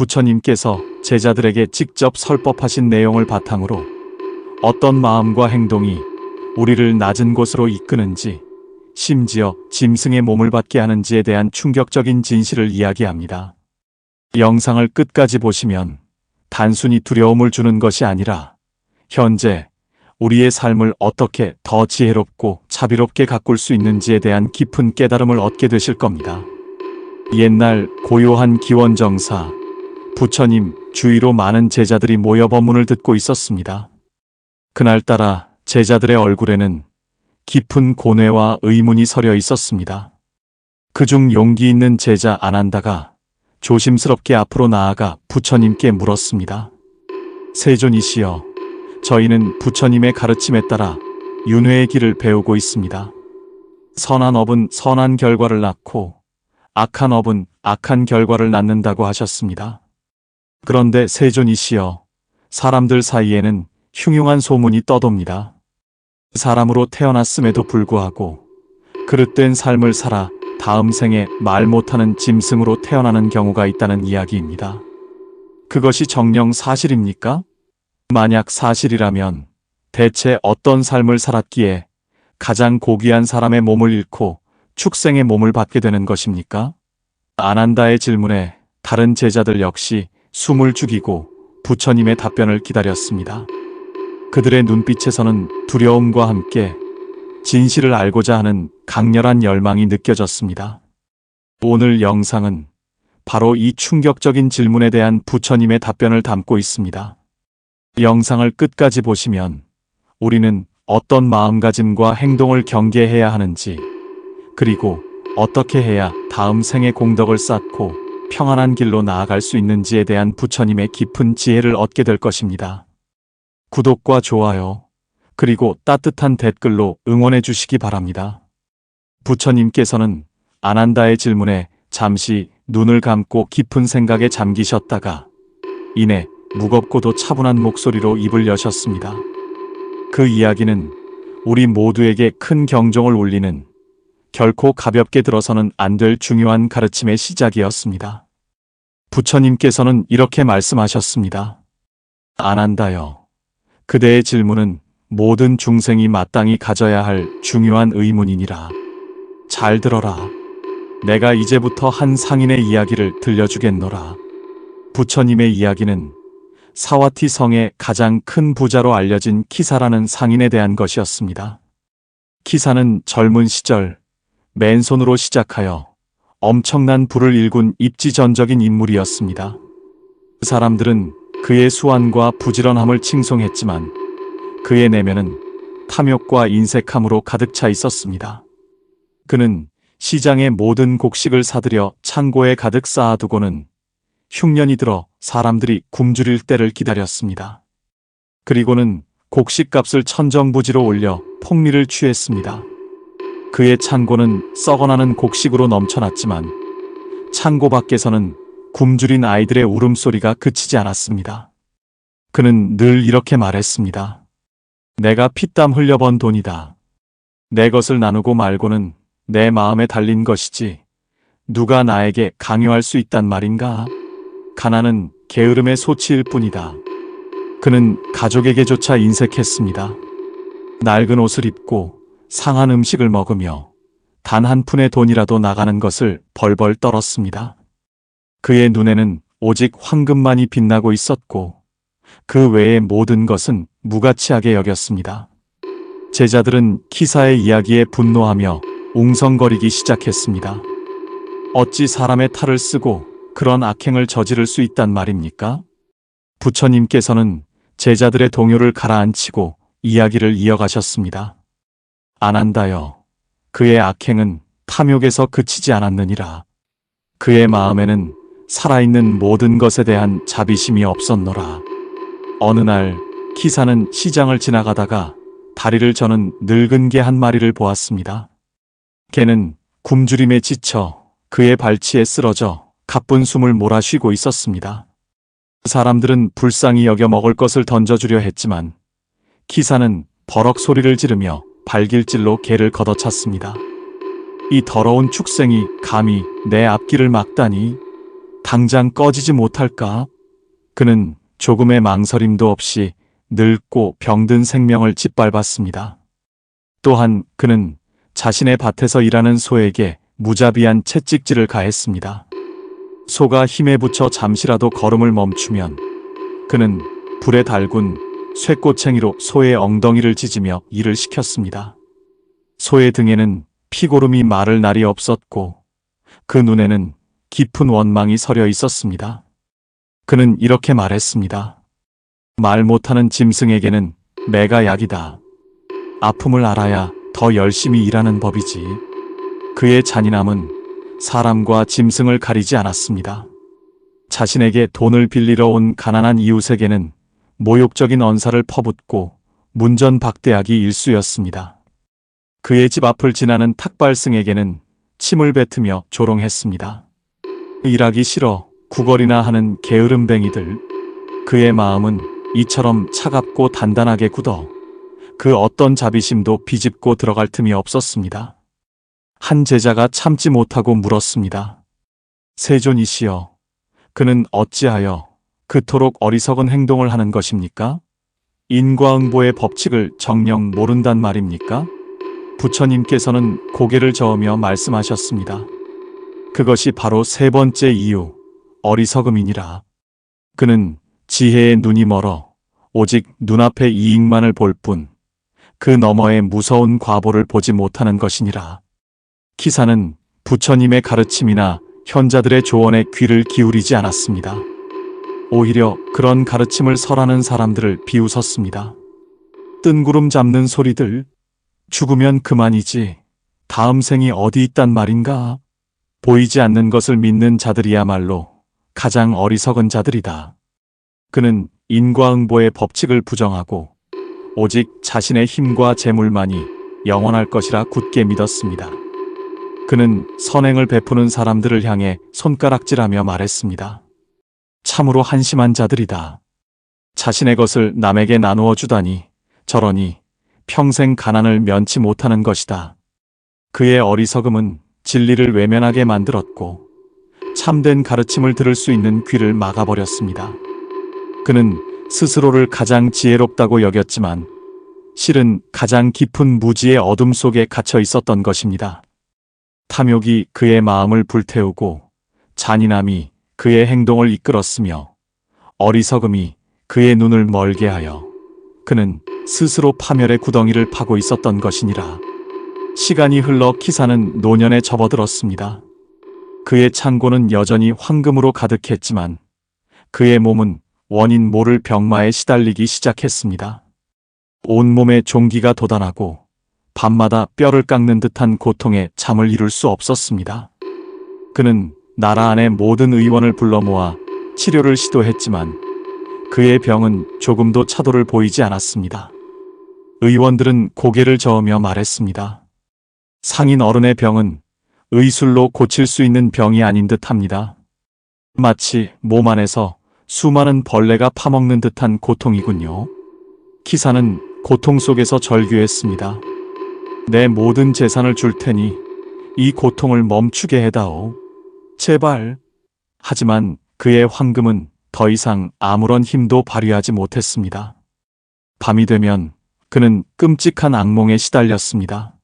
부처님께서 제자들에게 직접 설법하신 내용을 바탕으로 어떤 마음과 행동이 우리를 낮은 곳으로 이끄는지, 심지어 짐승의 몸을 받게 하는지에 대한 충격적인 진실을 이야기합니다. 영상을 끝까지 보시면 단순히 두려움을 주는 것이 아니라 현재 우리의 삶을 어떻게 더 지혜롭고 자비롭게 가꿀 수 있는지에 대한 깊은 깨달음을 얻게 되실 겁니다. 옛날 고요한 기원정사, 부처님 주위로 많은 제자들이 모여 법문을 듣고 있었습니다. 그날따라 제자들의 얼굴에는 깊은 고뇌와 의문이 서려 있었습니다. 그중 용기 있는 제자 아난다가 조심스럽게 앞으로 나아가 부처님께 물었습니다. 세존이시여, 저희는 부처님의 가르침에 따라 윤회의 길을 배우고 있습니다. 선한 업은 선한 결과를 낳고 악한 업은 악한 결과를 낳는다고 하셨습니다. 그런데 세존이시여, 사람들 사이에는 흉흉한 소문이 떠돕니다. 사람으로 태어났음에도 불구하고 그릇된 삶을 살아 다음 생에 말 못하는 짐승으로 태어나는 경우가 있다는 이야기입니다. 그것이 정녕 사실입니까? 만약 사실이라면 대체 어떤 삶을 살았기에 가장 고귀한 사람의 몸을 잃고 축생의 몸을 받게 되는 것입니까? 아난다의 질문에 다른 제자들 역시 숨을 죽이고 부처님의 답변을 기다렸습니다. 그들의 눈빛에서는 두려움과 함께 진실을 알고자 하는 강렬한 열망이 느껴졌습니다. 오늘 영상은 바로 이 충격적인 질문에 대한 부처님의 답변을 담고 있습니다. 영상을 끝까지 보시면 우리는 어떤 마음가짐과 행동을 경계해야 하는지, 그리고 어떻게 해야 다음 생의 공덕을 쌓고 평안한 길로 나아갈 수 있는지에 대한 부처님의 깊은 지혜를 얻게 될 것입니다. 구독과 좋아요, 그리고 따뜻한 댓글로 응원해 주시기 바랍니다. 부처님께서는 아난다의 질문에 잠시 눈을 감고 깊은 생각에 잠기셨다가 이내 무겁고도 차분한 목소리로 입을 여셨습니다. 그 이야기는 우리 모두에게 큰 경종을 울리는, 결코 가볍게 들어서는 안 될 중요한 가르침의 시작이었습니다. 부처님께서는 이렇게 말씀하셨습니다. 아난다여, 그대의 질문은 모든 중생이 마땅히 가져야 할 중요한 의문이니라. 잘 들어라. 내가 이제부터 한 상인의 이야기를 들려주겠노라. 부처님의 이야기는 사와티 성의 가장 큰 부자로 알려진 키사라는 상인에 대한 것이었습니다. 키사는 젊은 시절 맨손으로 시작하여 엄청난 부를 일군 입지전적인 인물이었습니다. 사람들은 그의 수완과 부지런함을 칭송했지만 그의 내면은 탐욕과 인색함으로 가득 차 있었습니다. 그는 시장의 모든 곡식을 사들여 창고에 가득 쌓아두고는 흉년이 들어 사람들이 굶주릴 때를 기다렸습니다. 그리고는 곡식값을 천정부지로 올려 폭리를 취했습니다. 그의 창고는 썩어나는 곡식으로 넘쳐났지만 창고 밖에서는 굶주린 아이들의 울음소리가 그치지 않았습니다. 그는 늘 이렇게 말했습니다. 내가 피땀 흘려번 돈이다. 내 것을 나누고 말고는 내 마음에 달린 것이지 누가 나에게 강요할 수 있단 말인가? 가난은 게으름의 소치일 뿐이다. 그는 가족에게조차 인색했습니다. 낡은 옷을 입고 상한 음식을 먹으며 단 한 푼의 돈이라도 나가는 것을 벌벌 떨었습니다. 그의 눈에는 오직 황금만이 빛나고 있었고 그 외의 모든 것은 무가치하게 여겼습니다. 제자들은 키사의 이야기에 분노하며 웅성거리기 시작했습니다. 어찌 사람의 탈을 쓰고 그런 악행을 저지를 수 있단 말입니까? 부처님께서는 제자들의 동요를 가라앉히고 이야기를 이어가셨습니다. 아난다여, 그의 악행은 탐욕에서 그치지 않았느니라. 그의 마음에는 살아있는 모든 것에 대한 자비심이 없었노라. 어느 날 키사는 시장을 지나가다가 다리를 저는 늙은 개 한 마리를 보았습니다. 개는 굶주림에 지쳐 그의 발치에 쓰러져 가쁜 숨을 몰아쉬고 있었습니다. 사람들은 불쌍히 여겨 먹을 것을 던져주려 했지만 키사는 버럭 소리를 지르며 발길질로 개를 걷어찼습니다. 이 더러운 축생이 감히 내 앞길을 막다니. 당장 꺼지지 못할까? 그는 조금의 망설임도 없이 늙고 병든 생명을 짓밟았습니다. 또한 그는 자신의 밭에서 일하는 소에게 무자비한 채찍질을 가했습니다. 소가 힘에 부쳐 잠시라도 걸음을 멈추면 그는 불에 달군 쇠꼬챙이로 소의 엉덩이를 찢으며 일을 시켰습니다. 소의 등에는 피고름이 마를 날이 없었고 그 눈에는 깊은 원망이 서려 있었습니다. 그는 이렇게 말했습니다. 말 못하는 짐승에게는 매가 약이다. 아픔을 알아야 더 열심히 일하는 법이지. 그의 잔인함은 사람과 짐승을 가리지 않았습니다. 자신에게 돈을 빌리러 온 가난한 이웃에게는 모욕적인 언사를 퍼붓고 문전박대하기 일쑤였습니다. 그의 집 앞을 지나는 탁발승에게는 침을 뱉으며 조롱했습니다. 일하기 싫어 구걸이나 하는 게으름뱅이들. 그의 마음은 이처럼 차갑고 단단하게 굳어 그 어떤 자비심도 비집고 들어갈 틈이 없었습니다. 한 제자가 참지 못하고 물었습니다. 세존이시여, 그는 어찌하여 그토록 어리석은 행동을 하는 것입니까? 인과응보의 법칙을 정녕 모른단 말입니까? 부처님께서는 고개를 저으며 말씀하셨습니다. 그것이 바로 세 번째 이유, 어리석음이니라. 그는 지혜의 눈이 멀어 오직 눈앞의 이익만을 볼 뿐 그 너머의 무서운 과보를 보지 못하는 것이니라. 키사는 부처님의 가르침이나 현자들의 조언에 귀를 기울이지 않았습니다. 오히려 그런 가르침을 설하는 사람들을 비웃었습니다. 뜬구름 잡는 소리들, 죽으면 그만이지 다음 생이 어디 있단 말인가? 보이지 않는 것을 믿는 자들이야말로 가장 어리석은 자들이다. 그는 인과응보의 법칙을 부정하고 오직 자신의 힘과 재물만이 영원할 것이라 굳게 믿었습니다. 그는 선행을 베푸는 사람들을 향해 손가락질하며 말했습니다. 참으로 한심한 자들이다. 자신의 것을 남에게 나누어 주다니 저러니 평생 가난을 면치 못하는 것이다. 그의 어리석음은 진리를 외면하게 만들었고 참된 가르침을 들을 수 있는 귀를 막아버렸습니다. 그는 스스로를 가장 지혜롭다고 여겼지만 실은 가장 깊은 무지의 어둠 속에 갇혀 있었던 것입니다. 탐욕이 그의 마음을 불태우고 잔인함이 그의 행동을 이끌었으며 어리석음이 그의 눈을 멀게 하여 그는 스스로 파멸의 구덩이를 파고 있었던 것이니라. 시간이 흘러 키사는 노년에 접어들었습니다. 그의 창고는 여전히 황금으로 가득했지만 그의 몸은 원인 모를 병마에 시달리기 시작했습니다. 온몸에 종기가 돋아나고 밤마다 뼈를 깎는 듯한 고통에 잠을 이룰 수 없었습니다. 그는 나라 안의 모든 의원을 불러 모아 치료를 시도했지만 그의 병은 조금도 차도를 보이지 않았습니다. 의원들은 고개를 저으며 말했습니다. 상인 어른의 병은 의술로 고칠 수 있는 병이 아닌 듯합니다. 마치 몸 안에서 수많은 벌레가 파먹는 듯한 고통이군요. 키사는 고통 속에서 절규했습니다. 내 모든 재산을 줄 테니 이 고통을 멈추게 해다오. 제발. 하지만 그의 황금은 더 이상 아무런 힘도 발휘하지 못했습니다. 밤이 되면 그는 끔찍한 악몽에 시달렸습니다.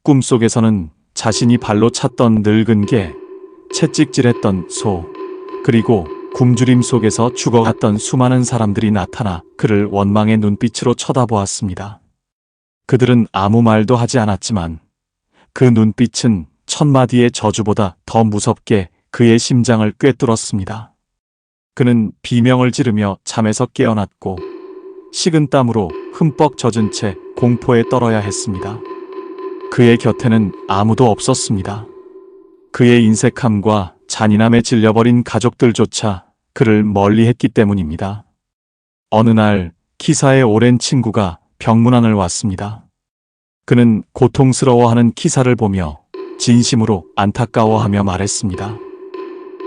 꿈속에서는 자신이 발로 찼던 늙은 개, 채찍질했던 소, 그리고 굶주림 속에서 죽어갔던 수많은 사람들이 나타나 그를 원망의 눈빛으로 쳐다보았습니다. 그들은 아무 말도 하지 않았지만 그 눈빛은 천마디의 저주보다 더 무섭게 그의 심장을 꿰뚫었습니다. 그는 비명을 지르며 잠에서 깨어났고 식은땀으로 흠뻑 젖은 채 공포에 떨어야 했습니다. 그의 곁에는 아무도 없었습니다. 그의 인색함과 잔인함에 질려버린 가족들조차 그를 멀리했기 때문입니다. 어느 날 키사의 오랜 친구가 병문안을 왔습니다. 그는 고통스러워하는 키사를 보며 진심으로 안타까워하며 말했습니다.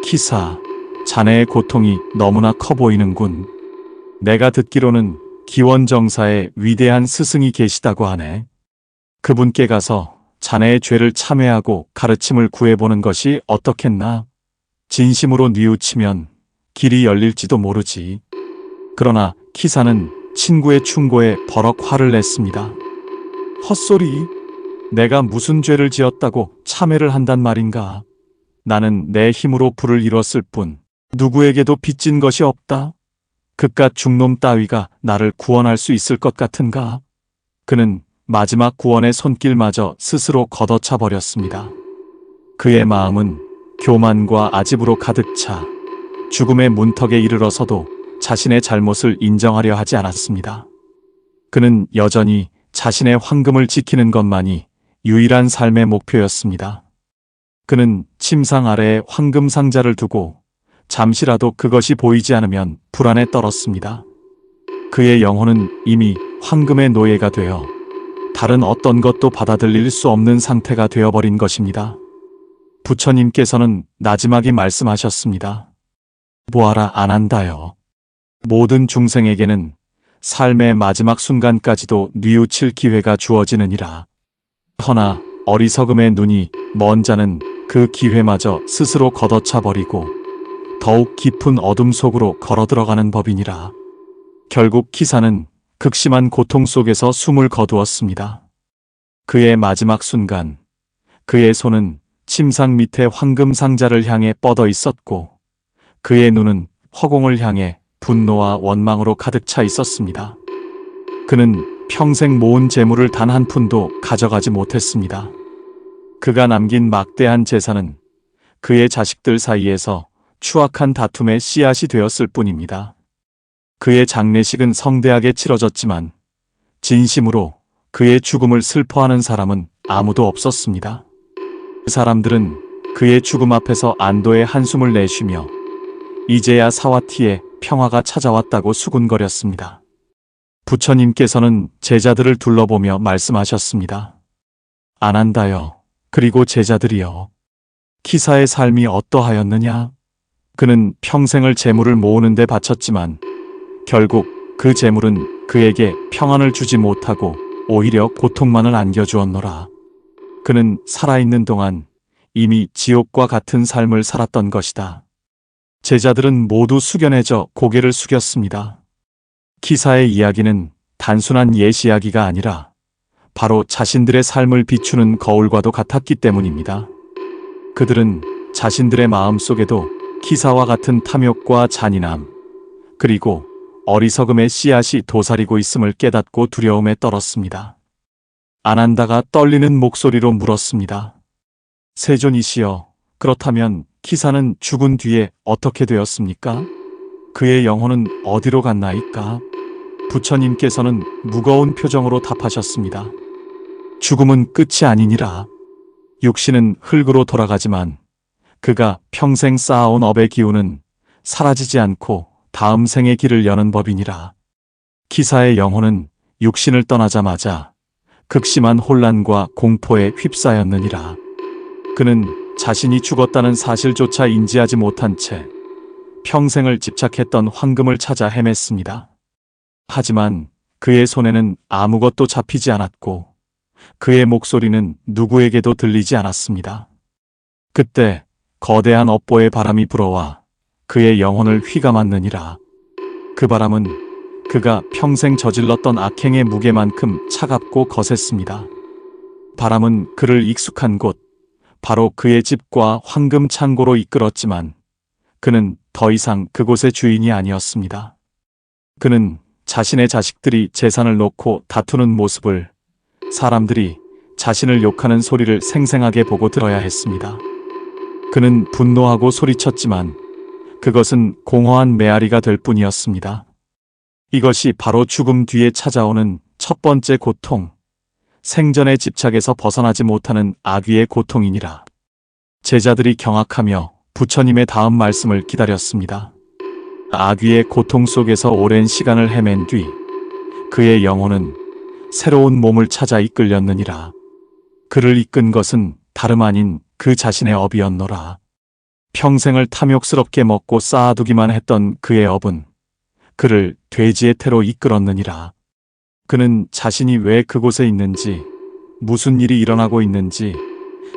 키사, 자네의 고통이 너무나 커 보이는군. 내가 듣기로는 기원정사에 위대한 스승이 계시다고 하네. 그분께 가서 자네의 죄를 참회하고 가르침을 구해보는 것이 어떻겠나? 진심으로 뉘우치면 길이 열릴지도 모르지. 그러나 키사는 친구의 충고에 버럭 화를 냈습니다. 헛소리. 내가 무슨 죄를 지었다고 참회를 한단 말인가. 나는 내 힘으로 불을 이뤘을 뿐 누구에게도 빚진 것이 없다. 그깟 중놈 따위가 나를 구원할 수 있을 것 같은가. 그는 마지막 구원의 손길마저 스스로 걷어차 버렸습니다. 그의 마음은 교만과 아집으로 가득 차 죽음의 문턱에 이르러서도 자신의 잘못을 인정하려 하지 않았습니다. 그는 여전히 자신의 황금을 지키는 것만이 유일한 삶의 목표였습니다. 그는 침상 아래에 황금 상자를 두고 잠시라도 그것이 보이지 않으면 불안에 떨었습니다. 그의 영혼은 이미 황금의 노예가 되어 다른 어떤 것도 받아들일 수 없는 상태가 되어버린 것입니다. 부처님께서는 나지막이 말씀하셨습니다. 뭐하라 안 한다요. 모든 중생에게는 삶의 마지막 순간까지도 뉘우칠 기회가 주어지느니라. 허나 어리석음의 눈이 먼 자는 그 기회마저 스스로 걷어차 버리고 더욱 깊은 어둠 속으로 걸어 들어가는 법이니라. 결국 키사는 극심한 고통 속에서 숨을 거두었습니다. 그의 마지막 순간, 그의 손은 침상 밑에 황금 상자를 향해 뻗어 있었고, 그의 눈은 허공을 향해 분노와 원망으로 가득 차 있었습니다. 그는 평생 모은 재물을 단 한 푼도 가져가지 못했습니다. 그가 남긴 막대한 재산은 그의 자식들 사이에서 추악한 다툼의 씨앗이 되었을 뿐입니다. 그의 장례식은 성대하게 치러졌지만 진심으로 그의 죽음을 슬퍼하는 사람은 아무도 없었습니다. 그 사람들은 그의 죽음 앞에서 안도의 한숨을 내쉬며 이제야 사와티에 평화가 찾아왔다고 수군거렸습니다. 부처님께서는 제자들을 둘러보며 말씀하셨습니다. 안 한다요. 그리고 제자들이여. 키사의 삶이 어떠하였느냐? 그는 평생을 재물을 모으는 데 바쳤지만 결국 그 재물은 그에게 평안을 주지 못하고 오히려 고통만을 안겨주었노라. 그는 살아있는 동안 이미 지옥과 같은 삶을 살았던 것이다. 제자들은 모두 숙연해져 고개를 숙였습니다. 키사의 이야기는 단순한 옛 이야기가 아니라 바로 자신들의 삶을 비추는 거울과도 같았기 때문입니다. 그들은 자신들의 마음속에도 키사와 같은 탐욕과 잔인함, 그리고 어리석음의 씨앗이 도사리고 있음을 깨닫고 두려움에 떨었습니다. 아난다가 떨리는 목소리로 물었습니다. 세존이시여, 그렇다면 키사는 죽은 뒤에 어떻게 되었습니까? 그의 영혼은 어디로 갔나이까? 부처님께서는 무거운 표정으로 답하셨습니다. 죽음은 끝이 아니니라. 육신은 흙으로 돌아가지만 그가 평생 쌓아온 업의 기운은 사라지지 않고 다음 생의 길을 여는 법이니라. 키사의 영혼은 육신을 떠나자마자 극심한 혼란과 공포에 휩싸였느니라. 그는 자신이 죽었다는 사실조차 인지하지 못한 채 평생을 집착했던 황금을 찾아 헤맸습니다. 하지만 그의 손에는 아무것도 잡히지 않았고 그의 목소리는 누구에게도 들리지 않았습니다. 그때 거대한 업보의 바람이 불어와 그의 영혼을 휘감았느니라. 그 바람은 그가 평생 저질렀던 악행의 무게만큼 차갑고 거셌습니다. 바람은 그를 익숙한 곳, 바로 그의 집과 황금 창고로 이끌었지만 그는 더 이상 그곳의 주인이 아니었습니다. 그는 자신의 자식들이 재산을 놓고 다투는 모습을, 사람들이 자신을 욕하는 소리를 생생하게 보고 들어야 했습니다. 그는 분노하고 소리쳤지만 그것은 공허한 메아리가 될 뿐이었습니다. 이것이 바로 죽음 뒤에 찾아오는 첫 번째 고통, 생전의 집착에서 벗어나지 못하는 악귀의 고통이니라. 제자들이 경악하며 부처님의 다음 말씀을 기다렸습니다. 악귀의 고통 속에서 오랜 시간을 헤맨 뒤 그의 영혼은 새로운 몸을 찾아 이끌렸느니라. 그를 이끈 것은 다름 아닌 그 자신의 업이었노라. 평생을 탐욕스럽게 먹고 쌓아두기만 했던 그의 업은 그를 돼지의 태로 이끌었느니라. 그는 자신이 왜 그곳에 있는지, 무슨 일이 일어나고 있는지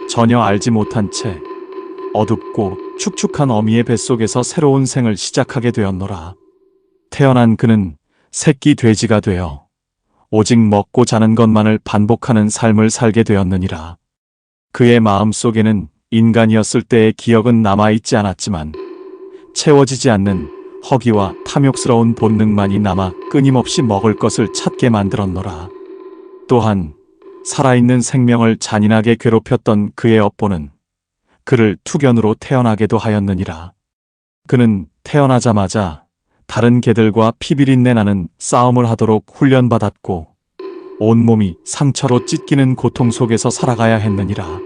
전혀 알지 못한 채 어둡고 축축한 어미의 뱃속에서 새로운 생을 시작하게 되었노라. 태어난 그는 새끼 돼지가 되어 오직 먹고 자는 것만을 반복하는 삶을 살게 되었느니라. 그의 마음속에는 인간이었을 때의 기억은 남아있지 않았지만 채워지지 않는 허기와 탐욕스러운 본능만이 남아 끊임없이 먹을 것을 찾게 만들었노라. 또한 살아있는 생명을 잔인하게 괴롭혔던 그의 업보는 그를 투견으로 태어나게도 하였느니라. 그는 태어나자마자 다른 개들과 피비린내 나는 싸움을 하도록 훈련받았고 온몸이 상처로 찢기는 고통 속에서 살아가야 했느니라.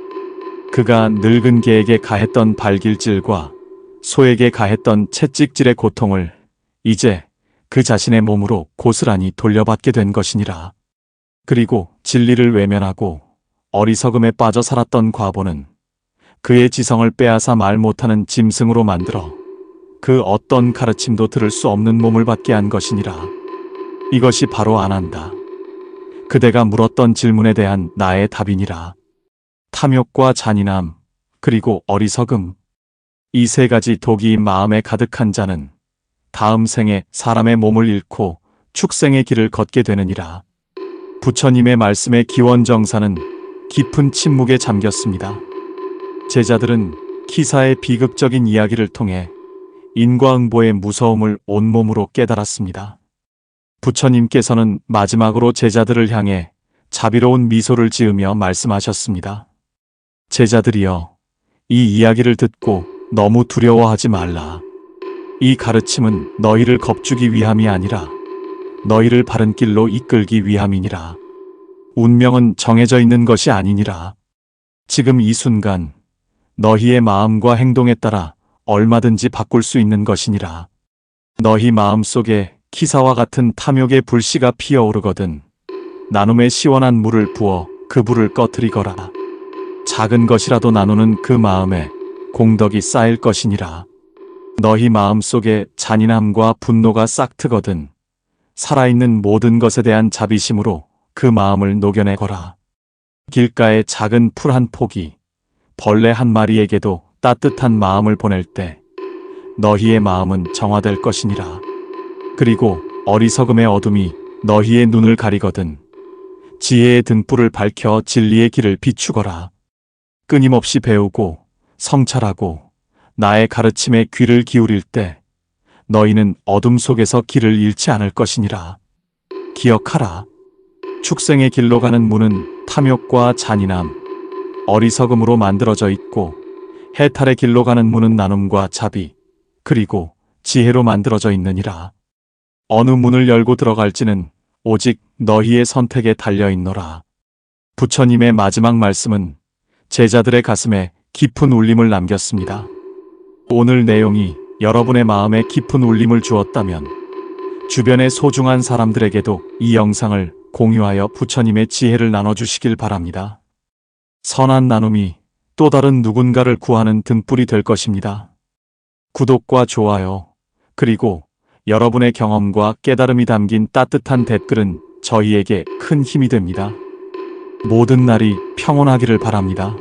그가 늙은 개에게 가했던 발길질과 소에게 가했던 채찍질의 고통을 이제 그 자신의 몸으로 고스란히 돌려받게 된 것이니라. 그리고 진리를 외면하고 어리석음에 빠져 살았던 과보는 그의 지성을 빼앗아 말 못하는 짐승으로 만들어 그 어떤 가르침도 들을 수 없는 몸을 받게 한 것이니라. 이것이 바로 안한다. 그대가 물었던 질문에 대한 나의 답이니라. 탐욕과 잔인함, 그리고 어리석음. 이 세 가지 독이 마음에 가득한 자는 다음 생에 사람의 몸을 잃고 축생의 길을 걷게 되느니라. 부처님의 말씀의 기원정사는 깊은 침묵에 잠겼습니다. 제자들은 키사의 비극적인 이야기를 통해 인과응보의 무서움을 온몸으로 깨달았습니다. 부처님께서는 마지막으로 제자들을 향해 자비로운 미소를 지으며 말씀하셨습니다. 제자들이여, 이 이야기를 듣고 너무 두려워하지 말라. 이 가르침은 너희를 겁주기 위함이 아니라 너희를 바른 길로 이끌기 위함이니라. 운명은 정해져 있는 것이 아니니라. 지금 이 순간 너희의 마음과 행동에 따라 얼마든지 바꿀 수 있는 것이니라. 너희 마음속에 키사와 같은 탐욕의 불씨가 피어오르거든 나눔의 시원한 물을 부어 그 불을 꺼트리거라. 작은 것이라도 나누는 그 마음에 공덕이 쌓일 것이니라. 너희 마음속에 잔인함과 분노가 싹트거든 살아있는 모든 것에 대한 자비심으로 그 마음을 녹여내거라. 길가에 작은 풀 한 포기, 벌레 한 마리에게도 따뜻한 마음을 보낼 때 너희의 마음은 정화될 것이니라. 그리고 어리석음의 어둠이 너희의 눈을 가리거든 지혜의 등불을 밝혀 진리의 길을 비추거라. 끊임없이 배우고 성찰하고 나의 가르침에 귀를 기울일 때 너희는 어둠 속에서 길을 잃지 않을 것이니라. 기억하라. 축생의 길로 가는 문은 탐욕과 잔인함, 어리석음으로 만들어져 있고 해탈의 길로 가는 문은 나눔과 자비, 그리고 지혜로 만들어져 있느니라. 어느 문을 열고 들어갈지는 오직 너희의 선택에 달려있노라. 부처님의 마지막 말씀은 제자들의 가슴에 깊은 울림을 남겼습니다. 오늘 내용이 여러분의 마음에 깊은 울림을 주었다면 주변의 소중한 사람들에게도 이 영상을 공유하여 부처님의 지혜를 나눠주시길 바랍니다. 선한 나눔이 또 다른 누군가를 구하는 등불이 될 것입니다. 구독과 좋아요, 그리고 여러분의 경험과 깨달음이 담긴 따뜻한 댓글은 저희에게 큰 힘이 됩니다. 모든 날이 평온하기를 바랍니다.